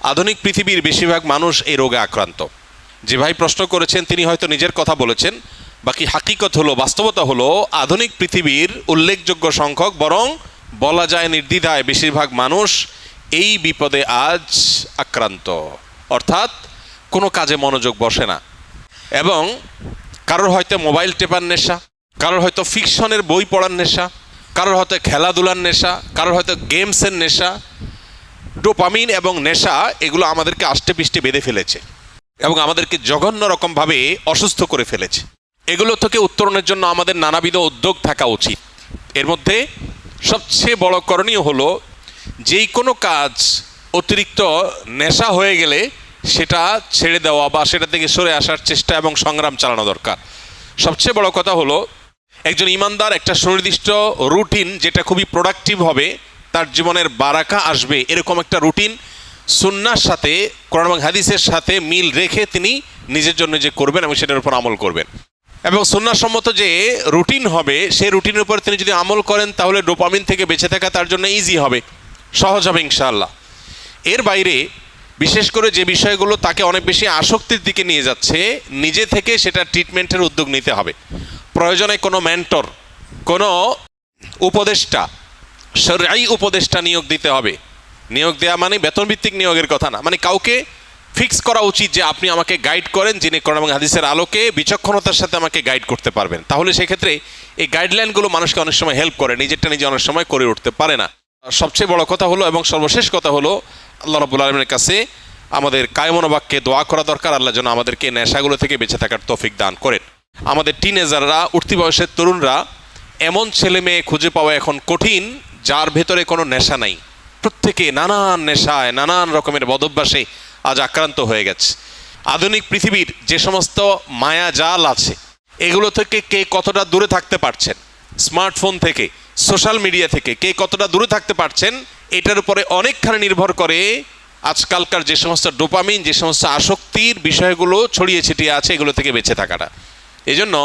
আধুনিক পৃথিবীর বেশিরভাগ মানুষ এই রোগে আক্রান্ত। যে ভাই প্রশ্ন করেছেন তিনি হয়তো নিজের কথা বলেছেন, বাকি হাকিকত হলো, বাস্তবতা হলো আধুনিক পৃথিবীর উল্লেখযোগ্য সংখ্যক, বরং বলা যায় নির্দ্বিধায় বেশিরভাগ মানুষ এই বিপদে আজ আক্রান্ত। অর্থাৎ কোনো কাজে মনোযোগ বসে না, এবং কারোর হয়তো মোবাইল টেপার নেশা, কারোর হয়তো ফিকশনের বই পড়ার নেশা, কারোর হয়তো খেলাধুলার নেশা, কারোর হয়তো গেমসের নেশা। ডোপামিন এবং নেশা এগুলো আমাদেরকে আষ্টে পিষ্টে বেঁধে ফেলেছে এবং আমাদেরকে জঘন্য রকমভাবে অসুস্থ করে ফেলেছে। এগুলো থেকে উত্তরণের জন্য আমাদের নানাবিধ উদ্যোগ থাকা উচিত। এর মধ্যে সবচেয়ে বড় করণীয় হলো যেই কোনো কাজ অতিরিক্ত নেশা হয়ে গেলে সেটা ছেড়ে দেওয়া বা সেটা থেকে সরে আসার চেষ্টা এবং সংগ্রাম চালানো দরকার। সবচেয়ে বড় কথা হলো একজন ইমানদার একটা সুনির্দিষ্ট রুটিন, যেটা খুবই প্রোডাক্টিভ হবে, তার জীবনের বারাকা আসবে, এরকম একটা রুটিন সুন্নাহর সাথে, কোরআন এবং হাদিসের সাথে মিল রেখে তিনি নিজের জন্য যে করবেন এবং সেটার উপর আমল করবেন। এবং সুন্নাহসম্মত যে রুটিন হবে সেই রুটিনের উপর তিনি যদি আমল করেন তাহলে ডোপামিন থেকে বেঁচে থাকা তার জন্য ইজি হবে, সহজ হবে ইনশাআল্লাহ। এর বাইরে বিশেষ করে যে বিষয়গুলো তাকে অনেক বেশি আসক্তির দিকে নিয়ে যাচ্ছে, নিজে থেকে সেটা ট্রিটমেন্টের উদ্যোগ নিতে হবে। প্রয়োজনে কোনো মেন্টর, কোনো উপদেষ্টা, শরঈ উপদেষ্টা নিয়োগ দিতে হবে। নিয়োগ দেওয়া মানে বেতনভিত্তিক নিয়োগের কথা না, মানে কাউকে ফিক্স করা উচিত যে আপনি আমাকে গাইড করেন, যিনি কোরআন এবং হাদিসের আলোকে বিচক্ষণতার সাথে আমাকে গাইড করতে পারবেন। তাহলে সেক্ষেত্রে এই গাইডলাইনগুলো মানুষকে অনেক সময় হেল্প করে, নিজেরটা নিজে অনেক সময় করে উঠতে পারে না। সবচেয়ে বড় কথা হলো এবং সর্বশেষ কথা হলো আল্লাহ রাব্বুল আলামিনের কাছে আমাদের কায়মনোবাক্যে দোয়া করা দরকার, আল্লাহ যেন আমাদেরকে নেশাগুলো থেকে বেঁচে থাকার তৌফিক দান করেন। আমাদের টিনেজাররা, উঠতি বয়সের তরুণরা, এমন ছেলে মেয়ে খুঁজে পাওয়া এখন কঠিন যার ভেতরে কোনো নেশা নাই। প্রত্যেকে নানান নেশায়, নানান রকমের বদভ্যাসে আজ আক্রান্ত হয়ে গেছে। আধুনিক পৃথিবীর যে সমস্ত মায়াজাল আছে এগুলো থেকে কে কতটা দূরে থাকতে পারছেন, স্মার্টফোন থেকে, সোশ্যাল মিডিয়া থেকে কে কতটা দূরে থাকতে পারছেন, এটার উপরে অনেকখানি নির্ভর করে আজকালকার যে সমস্ত ডোপামিন, যে সমস্ত আসক্তির বিষয়গুলো ছড়িয়ে ছিটিয়ে আছে এগুলো থেকে বেঁচে থাকাটা। এই জন্য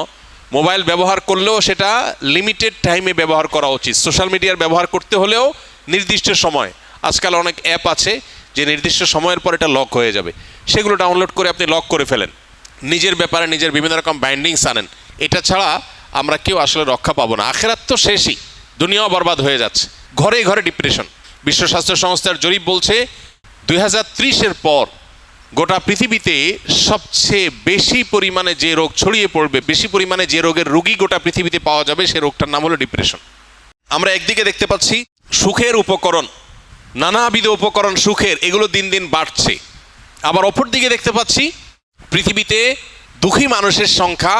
মোবাইল ব্যবহার করলেও সেটা লিমিটেড টাইমে ব্যবহার করা উচিত। সোশ্যাল মিডিয়ার ব্যবহার করতে হলেও নির্দিষ্ট সময়, আজকাল অনেক অ্যাপ আছে যে নির্দিষ্ট সময়ের পর এটা লক হয়ে যাবে, সেগুলো ডাউনলোড করে আপনি লক করে ফেলেন। নিজের ব্যাপারে নিজের বিভিন্ন রকম বাইন্ডিংস আনেন। এটা ছাড়া আমরা কেউ আসলে রক্ষা পাবো না। আখেরাত তো শেষই, দুনিয়াও বরবাদ হয়ে যাচ্ছে। ঘরে ঘরে ডিপ্রেশন। বিশ্ব স্বাস্থ্য সংস্থার জরিপ বলছে 2030-এর পর গোটা পৃথিবীতে সবচেয়ে বেশি পরিমাণে যে রোগ ছড়িয়ে পড়বে, বেশি পরিমাণে যে রোগের রোগী গোটা পৃথিবীতে পাওয়া যাবে, সে রোগটার নাম হলো ডিপ্রেশন। আমরা একদিকে দেখতে পাচ্ছি সুখের উপকরণ, নানাবিধ উপকরণ সুখের, এগুলো দিন দিন বাড়ছে। আবার অপর দিকে দেখতে পাচ্ছি পৃথিবীতে দুঃখী মানুষের সংখ্যা,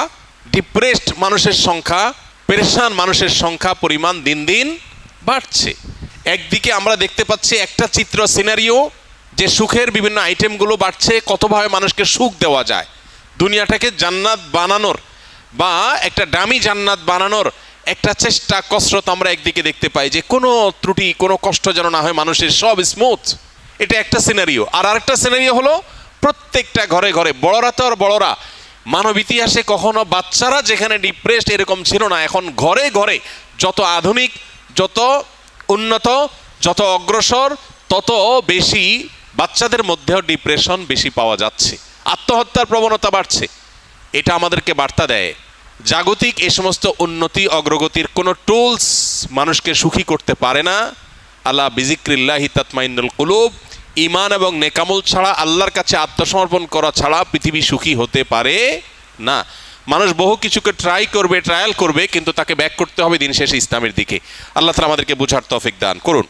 ডিপ্রেসড মানুষের সংখ্যা, পেরেশান মানুষের সংখ্যা, পরিমাণ দিন দিন বাড়ছে। একদিকে আমরা দেখতে পাচ্ছি একটা চিত্র, সিনারিও, যে সুখের বিভিন্ন আইটেমগুলো বাড়ছে, কতভাবে মানুষকে সুখ দেওয়া যায়, দুনিয়াটাকে জান্নাত বানানোর বা একটা দামি জান্নাত বানানোর একটা চেষ্টা, কসরত আমরা একদিকে দেখতে পাই, যে কোনো ত্রুটি, কোনো কষ্ট যেন না হয় মানুষের, সব স্মুথ। এটা একটা সিনারিও। আর আরেকটা সিনারিও হলো প্রত্যেকটা ঘরে ঘরে, বড়রা তো আর বড়রা, মানব ইতিহাসে কখনো বাচ্চারা যেখানে ডিপ্রেসড এরকম ছিল না, এখন ঘরে ঘরে যত আধুনিক, যত উন্নত, যত অগ্রসর, তত বেশি বাচ্চাদের মধ্যেও ডিপ্রেশন বেশি পাওয়া যাচ্ছে, আত্মহত্যার প্রবণতা বাড়ছে। এটা আমাদেরকে বার্তা দেয় জাগতিক এ সমস্ত উন্নতি অগ্রগতির কোনো টুলস মানুষকে সুখী করতে পারে না। আল্লাহ বিজিক্রিল্লাহি তাতমাইন্নুল কুলুব, ঈমান এবং নেকামল ছাড়া, আল্লাহর কাছে আত্মসমর্পণ করা ছাড়া পৃথিবী সুখী হতে পারে না। মানুষ বহু কিছুকে ট্রায়াল করবে, কিন্তু তাকে ব্যাক করতে হবে দিন শেষে ইসলামের দিকে। আল্লাহ তাআলা আমাদেরকে বুঝার তৌফিক দান করুন।